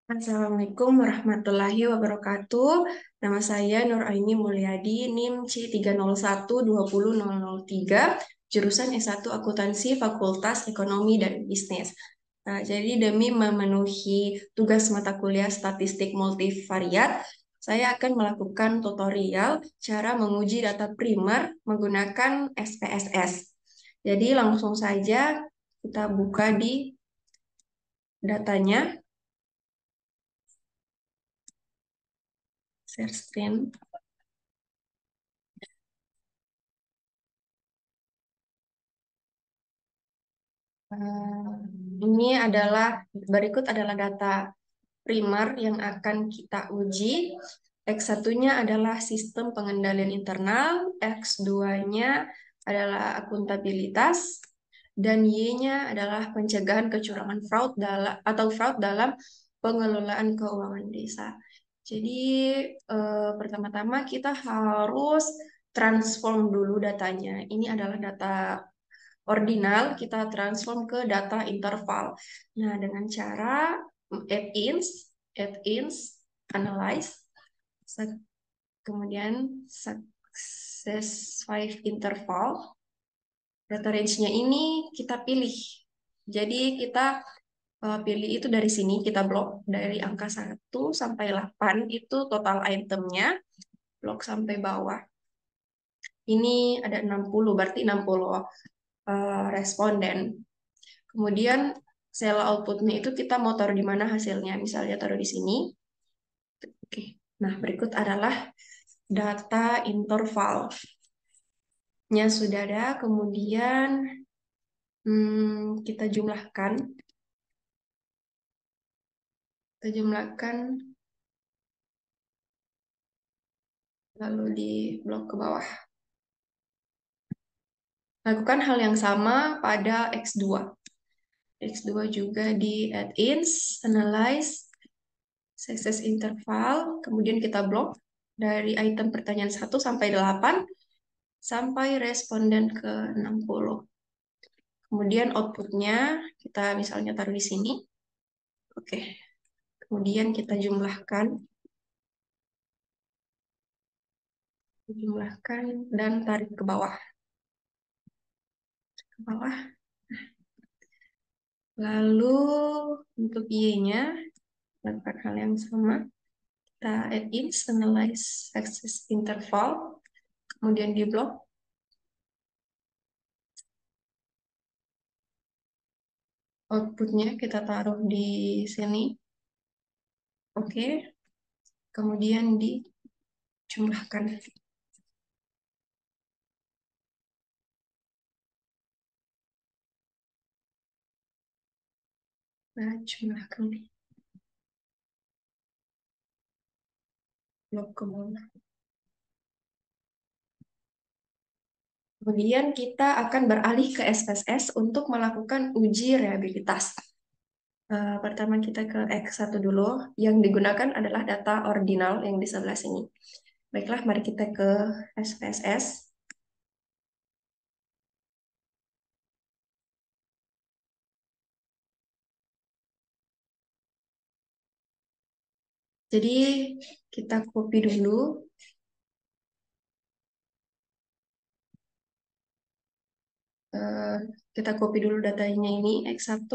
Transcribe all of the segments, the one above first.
Assalamualaikum warahmatullahi wabarakatuh. Nama saya Nur Aini Mulyadi, NIM C301-20003, jurusan S1 Akuntansi Fakultas Ekonomi dan Bisnis. Nah, jadi demi memenuhi tugas mata kuliah Statistik Multivariat, saya akan melakukan tutorial cara menguji data primer menggunakan SPSS. Jadi langsung saja kita buka di datanya, share screen. Eh, Ini adalah berikut adalah data primer yang akan kita uji. X1-nya adalah sistem pengendalian internal, X2-nya adalah akuntabilitas, dan Y-nya adalah pencegahan kecurangan fraud dalam pengelolaan keuangan desa. Jadi pertama-tama kita harus transform dulu datanya. Ini adalah data ordinal, kita transform ke data interval. Nah, dengan cara add-ins, analyze, kemudian success 5 interval. Data range-nya ini kita pilih. Jadi kita pilih itu dari sini, kita blok dari angka 1 sampai 8 itu total itemnya, blok sampai bawah. Ini ada 60, berarti 60 responden. Kemudian sel outputnya itu kita mau taruh di mana hasilnya. Misalnya taruh di sini. Oke. Nah, berikut adalah data intervalnya sudah ada. Kemudian kita jumlahkan. Kita jumlahkan lalu di blok ke bawah. Lakukan hal yang sama pada X2. X2 juga di add-ins, analyze, success interval, kemudian kita blok dari item pertanyaan 1 sampai 8 sampai responden ke 60. Kemudian outputnya kita misalnya taruh di sini. Oke. Kemudian kita jumlahkan dan tarik ke bawah. Ke bawah. Lalu untuk Y-nya lakukan hal yang sama. Kita add in, analyze access interval, kemudian di blok. Outputnya kita taruh di sini. Oke. Kemudian dijumlahkan. Nah, jumlahkan blok ke bawah. Kemudian kita akan beralih ke SPSS untuk melakukan uji reliabilitas. Pertama kita ke X1 dulu. Yang digunakan adalah data ordinal yang di sebelah sini. Baiklah, mari kita ke SPSS. Jadi kita copy dulu. Eh, Kita copy dulu datanya ini X1.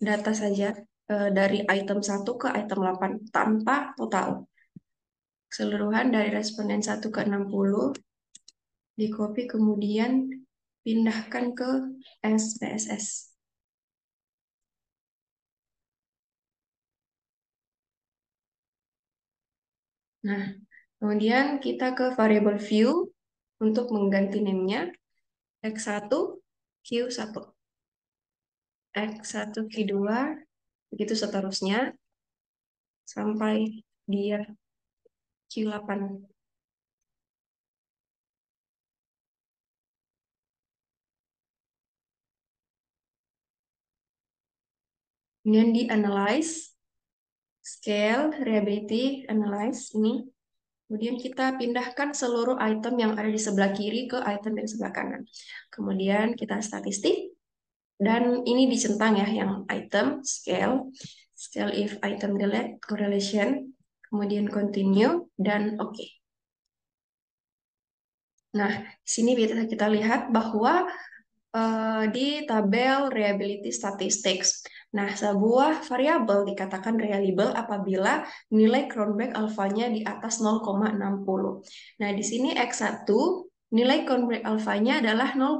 Data saja dari item 1 ke item 8 tanpa total. Keseluruhan dari responden 1 ke 60 di copy kemudian pindahkan ke SPSS. Nah, kemudian kita ke variable view untuk mengganti name-nya X1 Q1, X1 Q2, begitu seterusnya sampai dia Q8. Kemudian di analyze, scale, reliability, analyze ini. Kemudian kita pindahkan seluruh item yang ada di sebelah kiri ke item yang sebelah kanan. Kemudian kita statistik, dan ini dicentang ya, yang item, scale, Still if item delete, correlation, kemudian continue, dan oke. Nah, di sini bisa kita lihat bahwa di tabel reliability statistics. Nah, sebuah variabel dikatakan reliable apabila nilai Cronbach alfanya di atas 0,60. Nah, di sini X1 nilai Cronbach alfanya adalah 0,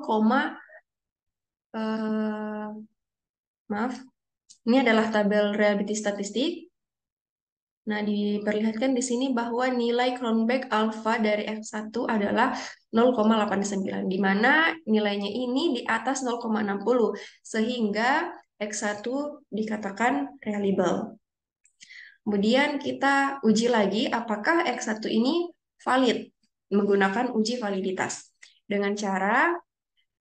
maaf, ini adalah tabel reliability statistik. Nah, diperlihatkan di sini bahwa nilai Cronbach alpha dari X1 adalah 0,89, di mana nilainya ini di atas 0,60, sehingga X1 dikatakan reliable. Kemudian kita uji lagi apakah X1 ini valid, menggunakan uji validitas. Dengan cara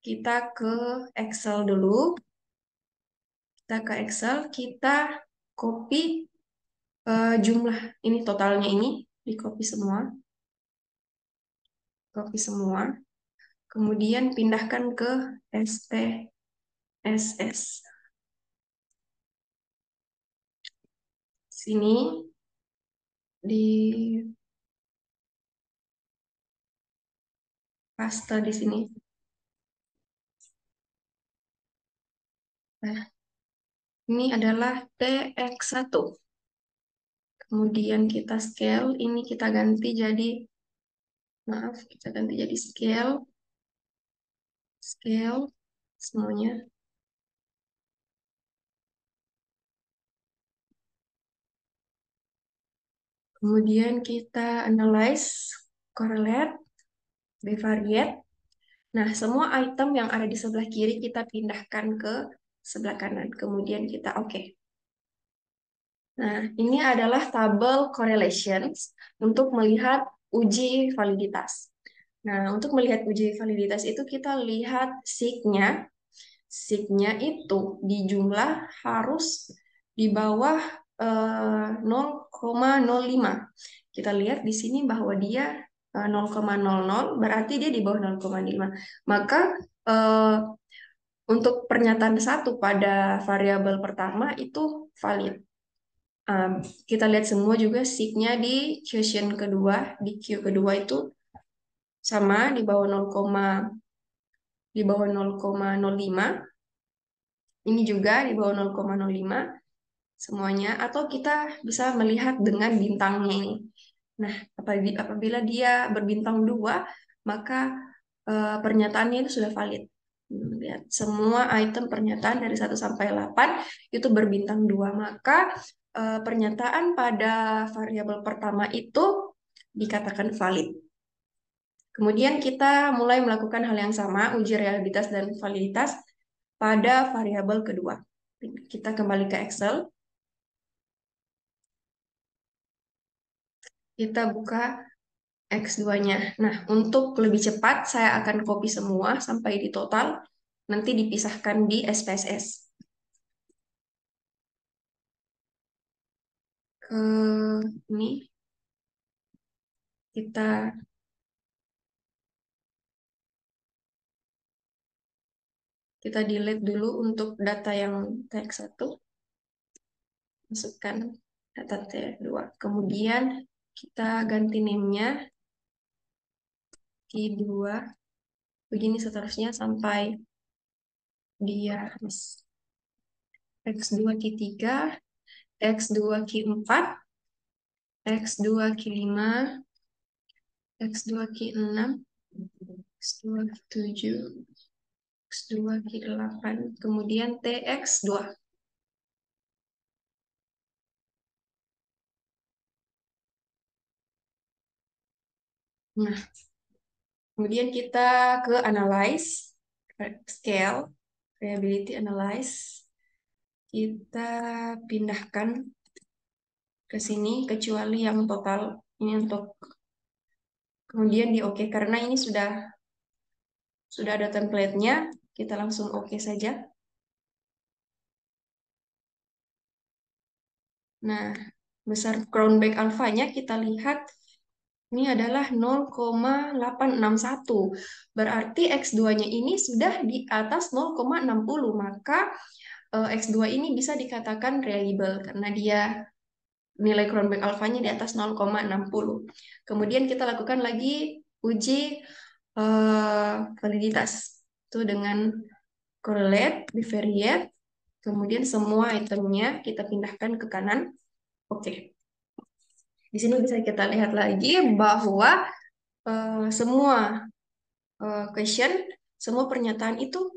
kita ke Excel dulu, kita copy jumlah ini, totalnya ini di copy semua, kemudian pindahkan ke SPSS. Sini di paste di sini. Nah, ini adalah TX1. Kemudian kita scale, ini kita ganti jadi, maaf, kita ganti jadi scale semuanya. Kemudian kita analyze, correlate, bivariate. Nah, semua item yang ada di sebelah kiri kita pindahkan ke sebelah kanan. Kemudian kita oke. Nah, ini adalah tabel correlations untuk melihat uji validitas. Nah, untuk melihat uji validitas itu kita lihat sig-nya. Sig-nya itu di jumlah harus di bawah 0,05. Kita lihat di sini bahwa dia 0,00, berarti dia di bawah 0,5. Maka untuk pernyataan satu pada variabel pertama itu valid. Kita lihat semua juga sig-nya di quotient kedua, di Q kedua itu sama di bawah 0,05. Ini juga di bawah 0,05 semuanya, atau kita bisa melihat dengan bintangnya ini. Nah, apabila dia berbintang 2, maka pernyataannya itu sudah valid. Lihat, semua item pernyataan dari 1 sampai 8 itu berbintang 2, maka pernyataan pada variabel pertama itu dikatakan valid. Kemudian kita mulai melakukan hal yang sama, uji reliabilitas dan validitas pada variabel kedua. Kita kembali ke Excel. Kita buka X2-nya. Nah, untuk lebih cepat, saya akan copy semua sampai di total. Nanti dipisahkan di SPSS. Ini kita delete dulu untuk data yang TX1. Masukkan data T2. Kemudian kita ganti name-nya Q2. Begini seterusnya sampai dia X2 Q3, X2 Q4, X2 Q5, X2 Q6, X2 Q7, X2 Q8, kemudian TX2. Nah, kemudian kita ke analyze, scale, reliability analyze. Kita pindahkan ke sini, kecuali yang total. Ini untuk kemudian di oke, karena ini sudah ada template-nya, kita langsung oke saja. Nah, besar Cronbach alfanya kita lihat ini adalah 0,861. Berarti X2-nya ini sudah di atas 0,60. Maka X2 ini bisa dikatakan reliable karena dia nilai Cronbach alfanya di atas 0,60. Kemudian kita lakukan lagi uji validitas itu dengan correlate, bivariate, kemudian semua itemnya kita pindahkan ke kanan. Oke, di sini bisa kita lihat lagi bahwa semua question, semua pernyataan itu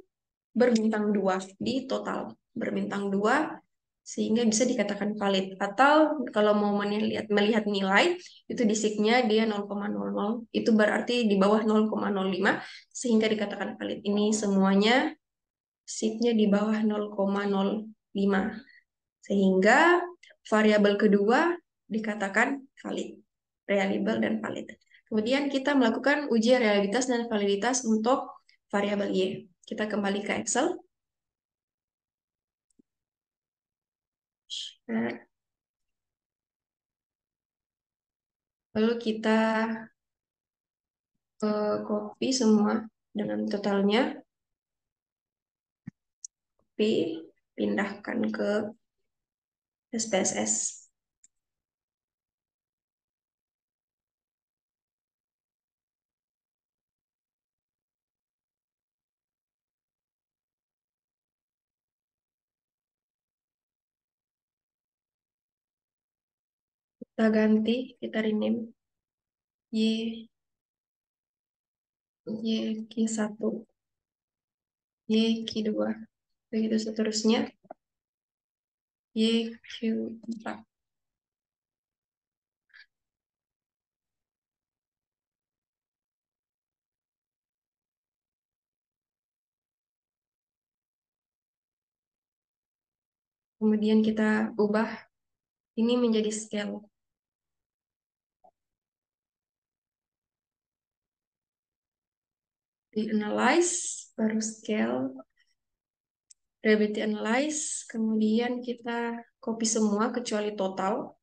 berbintang 2 di total, berbintang 2 sehingga bisa dikatakan valid. Atau kalau mau melihat nilai, itu disiknya dia 0,00, itu berarti di bawah 0,05 sehingga dikatakan valid. Ini semuanya siknya di bawah 0,05 sehingga variabel kedua dikatakan valid, reliable dan valid. Kemudian kita melakukan uji realitas dan validitas untuk variabel Y. Kita kembali ke Excel. Lalu kita copy semua dengan totalnya, copy, pindahkan ke SPSS. Kita ganti, kita rename Y, YQ1, YQ2, begitu seterusnya, YQ4. Kemudian kita ubah ini menjadi scale. Di analyze, baru scale, reliability analyze, kemudian kita copy semua kecuali total.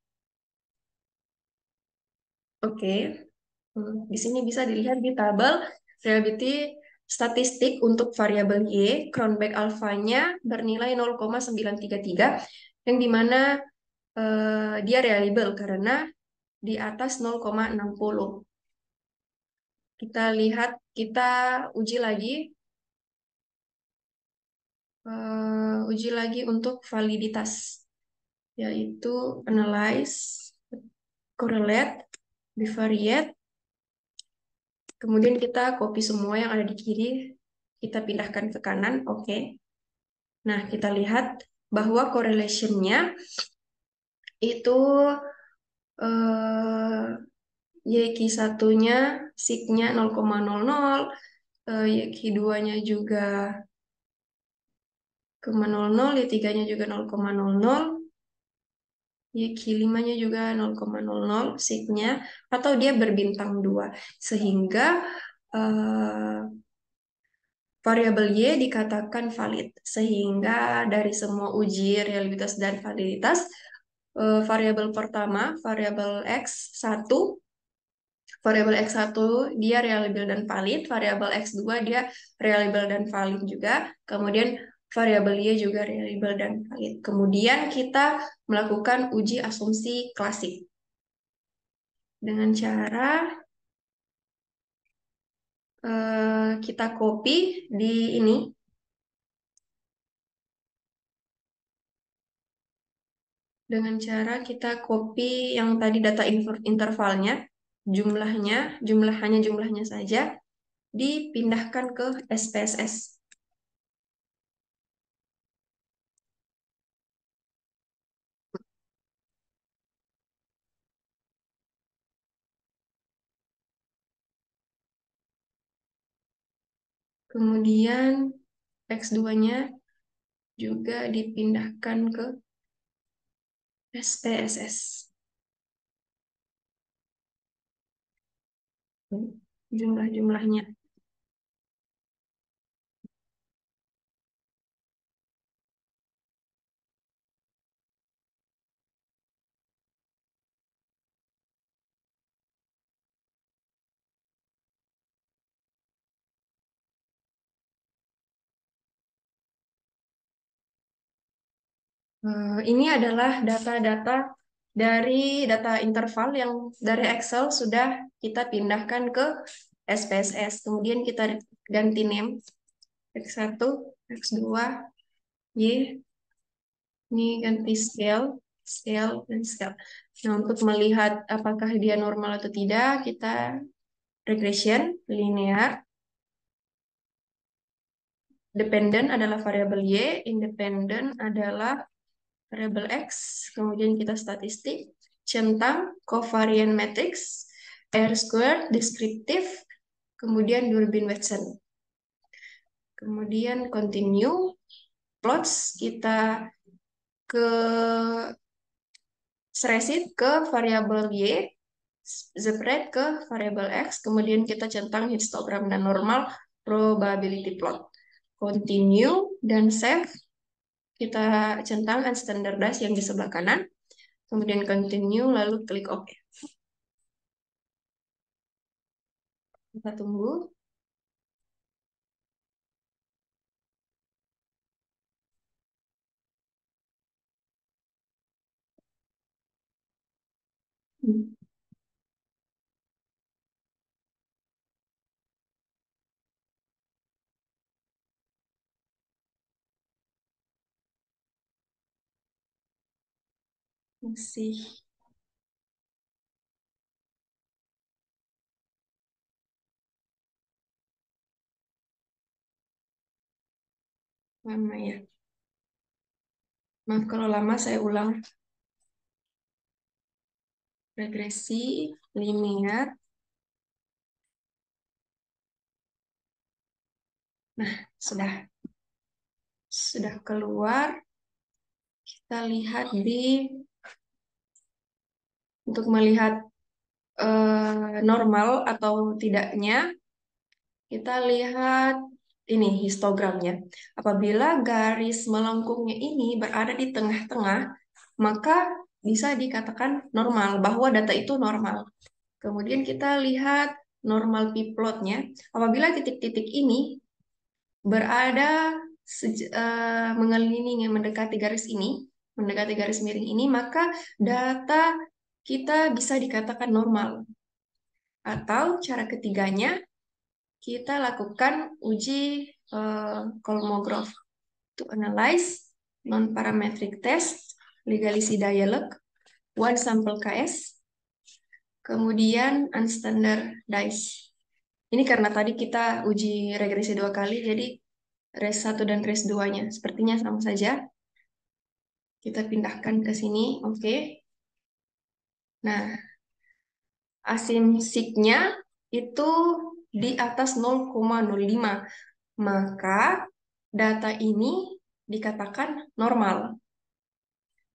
Oke. Di sini bisa dilihat di tabel reliability statistik untuk variabel Y, Cronbach alfanya bernilai 0,933, yang dimana dia reliable karena di atas 0,60. Kita lihat, kita uji lagi, untuk validitas, yaitu analyze, correlate, bivariate. Kemudian kita copy semua yang ada di kiri, kita pindahkan ke kanan, oke. Nah, kita lihat bahwa correlation-nya itu YQ1-nya sig-nya 0,00, YQ2-nya juga 0,00, Y3-nya juga 0,00, YQ5-nya juga 0,00 sig-nya, atau dia berbintang 2. Sehingga variabel Y dikatakan valid. Sehingga dari semua uji reliabilitas dan validitas, variabel pertama, variabel X1, dia reliable dan valid, variabel X2 dia reliable dan valid juga, kemudian variabel Y juga reliable dan valid. Kemudian kita melakukan uji asumsi klasik dengan cara kita copy di ini, dengan cara kita copy yang tadi data intervalnya, jumlahnya saja, dipindahkan ke SPSS. Kemudian X2-nya juga dipindahkan ke SPSS. Jumlah-jumlahnya. Ini adalah data-data dari data interval yang dari Excel sudah kita pindahkan ke SPSS. Kemudian kita ganti name X1, X2, Y. Ini ganti scale, scale, dan scale. Nah, untuk melihat apakah dia normal atau tidak, kita regression, linear. Dependent adalah variabel Y, independent adalah variabel X, kemudian kita statistik, centang, covariant matrix, R squared, deskriptif, kemudian Durbin-Watson. Kemudian continue, plots, kita ke sresit ke variabel Y, spread ke variabel X, kemudian kita centang histogram dan normal probability plot. Continue dan save, kita centang unstandardized yang di sebelah kanan, kemudian continue, lalu klik OK. Kita tunggu. Masih lama ya. Maaf kalau lama, saya ulang. Regresi, linear. Nah, sudah keluar. Kita lihat untuk melihat normal atau tidaknya, kita lihat ini histogramnya. Apabila garis melengkungnya ini berada di tengah-tengah, maka bisa dikatakan normal, bahwa data itu normal. Kemudian kita lihat normal p-plotnya. Apabila titik-titik ini berada mengelilingi mendekati garis miring ini, maka data kita bisa dikatakan normal. Atau cara ketiganya, kita lakukan uji Kolmogorov to analyze non-parametric test, legalisi dialog, one sample KS, kemudian unstandardized. Ini karena tadi kita uji regresi 2 kali, jadi res 1 dan res 2-nya sepertinya sama saja. Kita pindahkan ke sini, oke. Nah, asimsiknya itu di atas 0,05. Maka data ini dikatakan normal.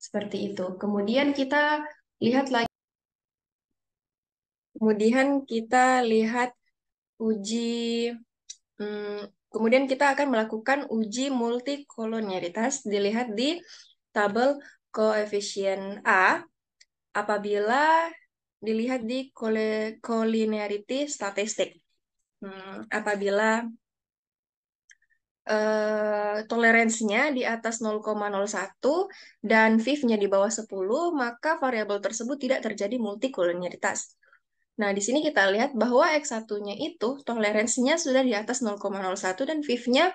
Seperti itu. Kemudian kita lihat lagi. Kemudian kita lihat uji kemudian kita akan melakukan uji multikolonialitas, dilihat di tabel koefisien A apabila dilihat di collinearity statistik. Apabila toleransinya di atas 0,01 dan VIF-nya di bawah 10, maka variabel tersebut tidak terjadi multikolonialitas. Nah, di sini kita lihat bahwa X1-nya itu toleransinya sudah di atas 0,01 dan VIF-nya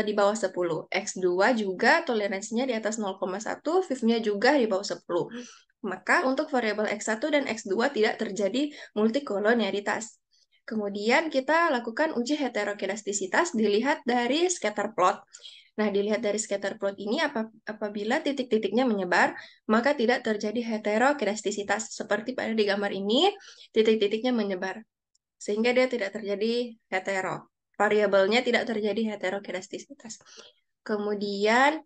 di bawah 10. X2 juga toleransinya di atas 0,1, VIF-nya juga di bawah 10. Maka untuk variabel X1 dan X2 tidak terjadi multikolonialitas. Kemudian kita lakukan uji heterokedastisitas, dilihat dari scatter plot. Nah, dilihat dari scatter plot ini, apabila titik-titiknya menyebar, maka tidak terjadi heterokedastisitas. Seperti pada di gambar ini, titik-titiknya menyebar. Sehingga dia tidak terjadi hetero. Variabelnya tidak terjadi heterokedastisitas. Kemudian,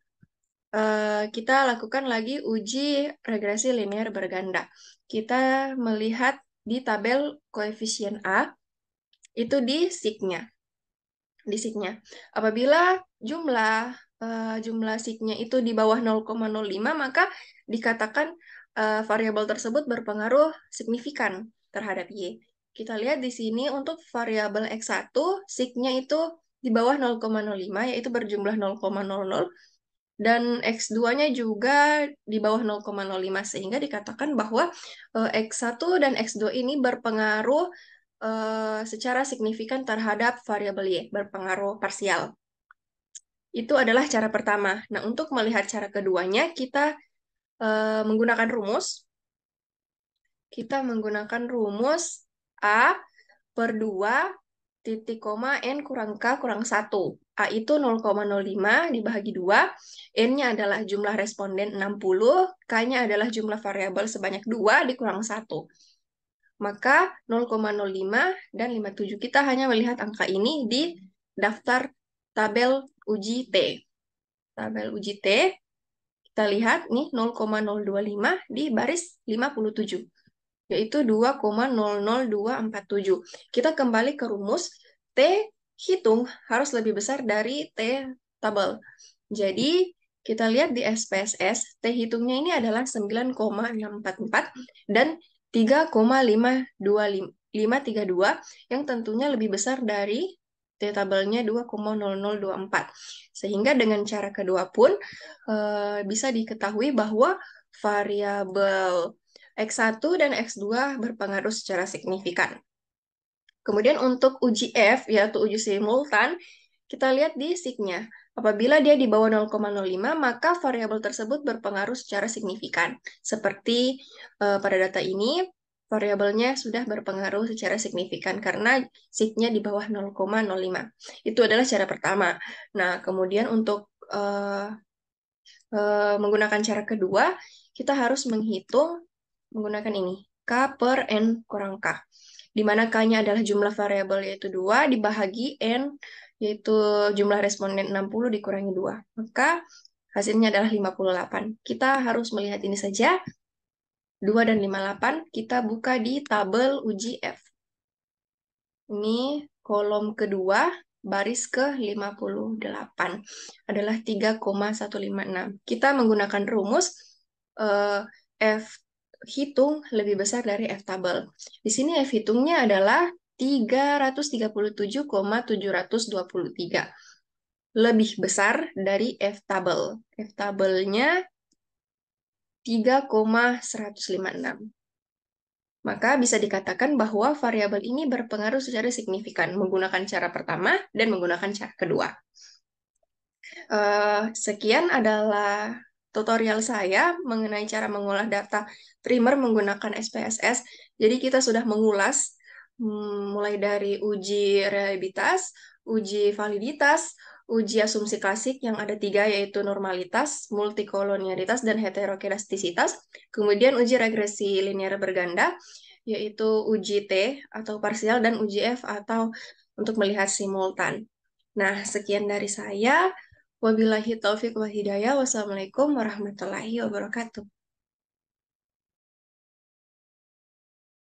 kita lakukan lagi uji regresi linear berganda. Kita melihat di tabel koefisien A, itu di sig-nya. Apabila jumlah sig-nya itu di bawah 0,05, maka dikatakan variabel tersebut berpengaruh signifikan terhadap Y. Kita lihat di sini untuk variabel X1, sig-nya itu di bawah 0,05, yaitu berjumlah 0,00. dan X2-nya juga di bawah 0,05 sehingga dikatakan bahwa X1 dan X2 ini berpengaruh secara signifikan terhadap variabel Y, berpengaruh parsial. Itu adalah cara pertama. Nah, untuk melihat cara keduanya, kita menggunakan rumus. Kita menggunakan rumus A per 2 titik koma N kurang K kurang 1. A itu 0,05 dibagi 2, N-nya adalah jumlah responden 60, K-nya adalah jumlah variabel sebanyak 2 dikurang 1. Maka 0,05 dan 57 kita hanya melihat angka ini di daftar tabel uji T. Tabel uji T, kita lihat nih 0,025 di baris 57, yaitu 2,00247. Kita kembali ke rumus, T hitung harus lebih besar dari T tabel. Jadi, kita lihat di SPSS, T hitungnya ini adalah 9,644 dan 3,532 yang tentunya lebih besar dari T tabelnya 2,0024. Sehingga dengan cara kedua pun bisa diketahui bahwa variabel X1 dan X2 berpengaruh secara signifikan. Kemudian untuk uji F, yaitu uji simultan, kita lihat di sig-nya. Apabila dia di bawah 0,05, maka variabel tersebut berpengaruh secara signifikan. Seperti pada data ini, variabelnya sudah berpengaruh secara signifikan karena sig-nya di bawah 0,05. Itu adalah cara pertama. Nah, kemudian untuk menggunakan cara kedua, kita harus menghitung menggunakan ini, K per N kurang K. Di mana K-nya adalah jumlah variabel yaitu 2, dibahagi N, yaitu jumlah responden 60 dikurangi 2. Maka hasilnya adalah 58. Kita harus melihat ini saja, 2 dan 58, kita buka di tabel uji F. Ini kolom kedua, baris ke-58 adalah 3,156. Kita menggunakan rumus F hitung lebih besar dari F tabel. Di sini F hitungnya adalah 337,723. Lebih besar dari F tabel. F tabelnya 3,156. Maka bisa dikatakan bahwa variabel ini berpengaruh secara signifikan menggunakan cara pertama dan menggunakan cara kedua. Sekian adalah tutorial saya mengenai cara mengolah data primer menggunakan SPSS. Jadi kita sudah mengulas mulai dari uji reliabilitas, uji validitas, uji asumsi klasik yang ada 3, yaitu normalitas, multikolonialitas, dan heterokedastisitas. Kemudian uji regresi linear berganda, yaitu uji T atau parsial, dan uji F atau untuk melihat simultan. Nah, sekian dari saya. Wabillahi taufiq wa hidayah. Wassalamualaikum warahmatullahi wabarakatuh.